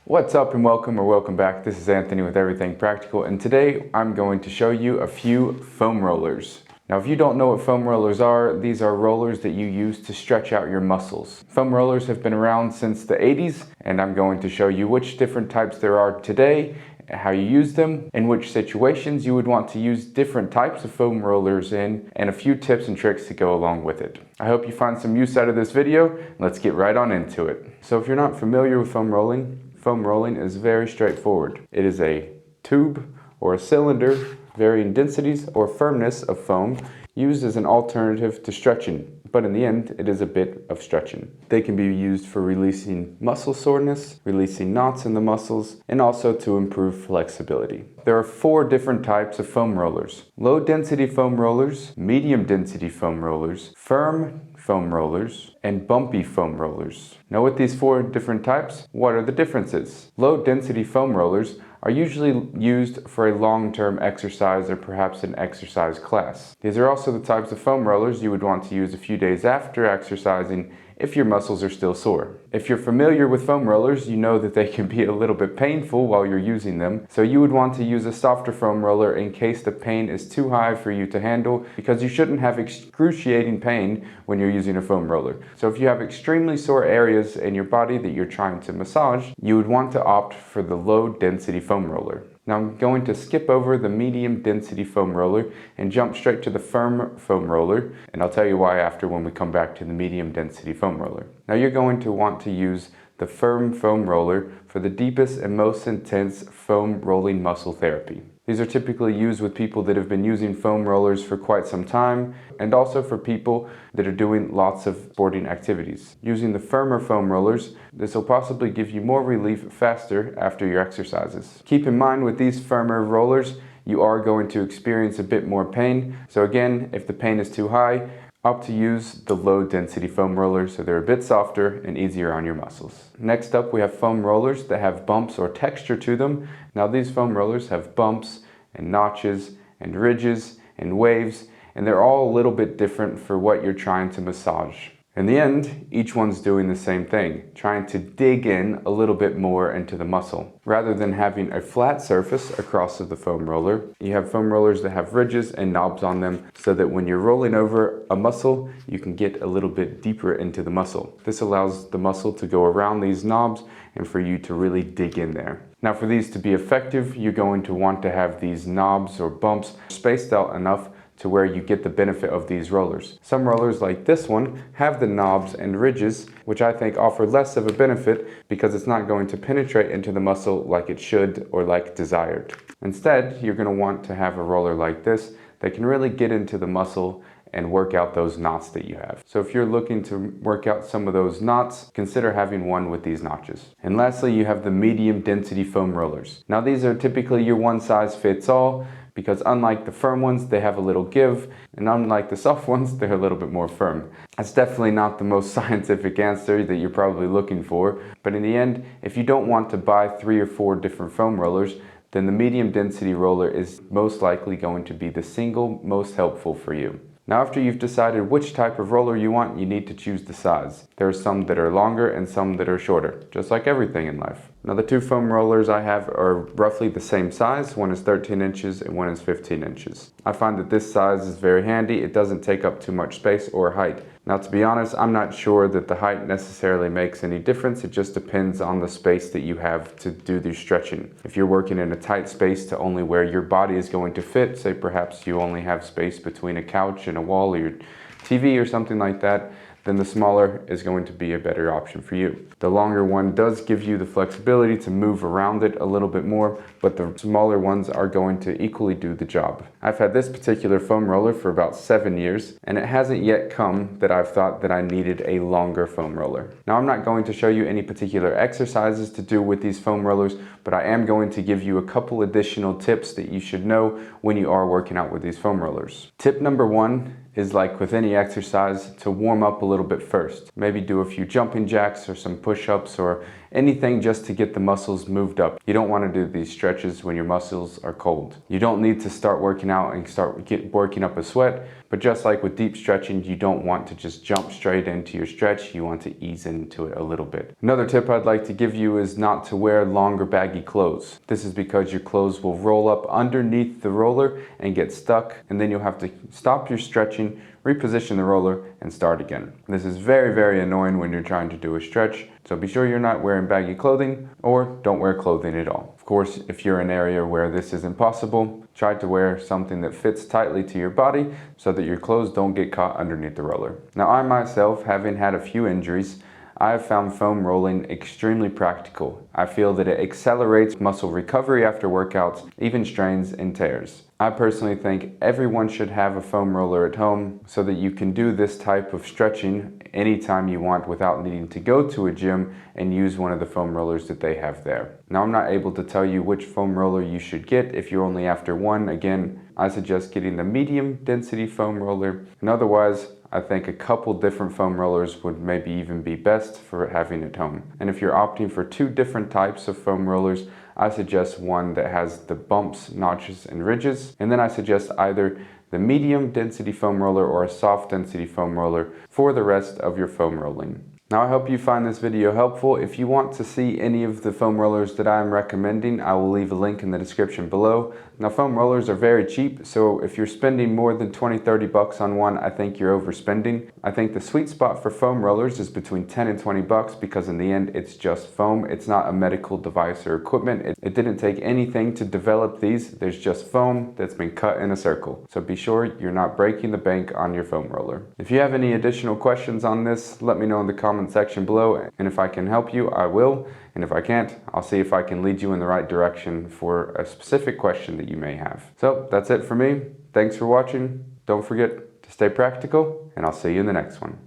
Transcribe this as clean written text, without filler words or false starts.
What's up and welcome back. This is Anthony with Everything Practical, and today I'm going to show you a few foam rollers. Now, if you don't know what foam rollers are, these are rollers that you use to stretch out your muscles. Foam rollers have been around since the 80s, and I'm going to show you which different types there are today, how you use them, in which situations you would want to use different types of foam rollers in, and a few tips and tricks to go along with it. I hope you find some use out of this video. Let's get right on into it. So if you're not familiar with foam rolling is very straightforward. It is a tube or a cylinder, varying densities or firmness of foam, used as an alternative to stretching, but in the end, it is a bit of stretching. They can be used for releasing muscle soreness, releasing knots in the muscles, and also to improve flexibility. There are 4 different types of foam rollers: low density foam rollers, medium density foam rollers, firm foam rollers, and bumpy foam rollers. Now, with these 4 different types, what are the differences? Low density foam rollers are usually used for a long-term exercise or perhaps an exercise class. These are also the types of foam rollers you would want to use a few days after exercising if your muscles are still sore. If you're familiar with foam rollers, you know that they can be a little bit painful while you're using them, so you would want to use a softer foam roller in case the pain is too high for you to handle, because you shouldn't have excruciating pain when you're using a foam roller. So if you have extremely sore areas in your body that you're trying to massage, you would want to opt for the low density foam roller. Now I'm going to skip over the medium density foam roller and jump straight to the firm foam roller, and I'll tell you why after when we come back to the medium density foam roller. Now you're going to want to use the firm foam roller for the deepest and most intense foam rolling muscle therapy. These are typically used with people that have been using foam rollers for quite some time, and also for people that are doing lots of sporting activities. Using the firmer foam rollers, this will possibly give you more relief faster after your exercises. Keep in mind, with these firmer rollers, you are going to experience a bit more pain. So again, if the pain is too high, opt to use the low density foam rollers so they're a bit softer and easier on your muscles. Next up, we have foam rollers that have bumps or texture to them. Now these foam rollers have bumps and notches and ridges and waves, and they're all a little bit different for what you're trying to massage. In the end, each one's doing the same thing, trying to dig in a little bit more into the muscle. Rather than having a flat surface across of the foam roller, you have foam rollers that have ridges and knobs on them so that when you're rolling over a muscle, you can get a little bit deeper into the muscle. This allows the muscle to go around these knobs and for you to really dig in there. Now, for these to be effective, you're going to want to have these knobs or bumps spaced out enough to where you get the benefit of these rollers. Some rollers like this one have the knobs and ridges, which I think offer less of a benefit because it's not going to penetrate into the muscle like it should or like desired. Instead, you're going to want to have a roller like this that can really get into the muscle and work out those knots that you have. So if you're looking to work out some of those knots, consider having one with these notches. And lastly, you have the medium density foam rollers. Now these are typically your one size fits all, because unlike the firm ones, they have a little give, and unlike the soft ones, they're a little bit more firm. That's definitely not the most scientific answer that you're probably looking for, but in the end, if you don't want to buy 3 or 4 different foam rollers, then the medium density roller is most likely going to be the single most helpful for you. Now, after you've decided which type of roller you want, you need to choose the size. There are some that are longer and some that are shorter, just like everything in life. Now, the 2 foam rollers I have are roughly the same size. One is 13 inches and one is 15 inches. I find that this size is very handy. It doesn't take up too much space or height. Now, to be honest, I'm not sure that the height necessarily makes any difference. It just depends on the space that you have to do the stretching. If you're working in a tight space to only where your body is going to fit, say perhaps you only have space between a couch and a wall or your TV or something like that, then the smaller is going to be a better option for you. The longer one does give you the flexibility to move around it a little bit more, but the smaller ones are going to equally do the job. I've had this particular foam roller for about 7 years, and it hasn't yet come that I've thought that I needed a longer foam roller. Now, I'm not going to show you any particular exercises to do with these foam rollers, but I am going to give you a couple additional tips that you should know when you are working out with these foam rollers. Tip number 1 is, like with any exercise, to warm up a little bit first. Maybe do a few jumping jacks or some push-ups or anything just to get the muscles moved up. You don't want to do these stretches when your muscles are cold. You don't need to start working out and working up a sweat, but just like with deep stretching, you don't want to just jump straight into your stretch. You want to ease into it a little bit. Another tip I'd like to give you is not to wear longer baggy clothes. This is because your clothes will roll up underneath the roller and get stuck, and then you'll have to stop your stretching, reposition the roller, and start again. This is very, very annoying when you're trying to do a stretch, so be sure you're not wearing baggy clothing, or don't wear clothing at all. Of course, if you're in an area where this isn't possible, try to wear something that fits tightly to your body so that your clothes don't get caught underneath the roller. Now, I myself, having had a few injuries, I have found foam rolling extremely practical. I feel that it accelerates muscle recovery after workouts, even strains and tears. I personally think everyone should have a foam roller at home so that you can do this type of stretching anytime you want without needing to go to a gym and use one of the foam rollers that they have there. Now, I'm not able to tell you which foam roller you should get if you're only after one. Again, I suggest getting the medium density foam roller, and otherwise, I think a couple different foam rollers would maybe even be best for having at home. And if you're opting for two different types of foam rollers, I suggest one that has the bumps, notches, and ridges. And then I suggest either the medium density foam roller or a soft density foam roller for the rest of your foam rolling. Now, I hope you find this video helpful. If you want to see any of the foam rollers that I'm recommending, I will leave a link in the description below. Now, foam rollers are very cheap, so if you're spending more than 20-30 bucks on one, I think you're overspending. I think the sweet spot for foam rollers is between 10 and 20 bucks because in the end, it's just foam. It's not a medical device or equipment. It didn't take anything to develop these. There's just foam that's been cut in a circle. So be sure you're not breaking the bank on your foam roller. If you have any additional questions on this, let me know in the comment section below, and if I can help you, I will, and if I can't, I'll see if I can lead you in the right direction for a specific question that you may have. So that's it for me. Thanks for watching. Don't forget to stay practical, and I'll see you in the next one.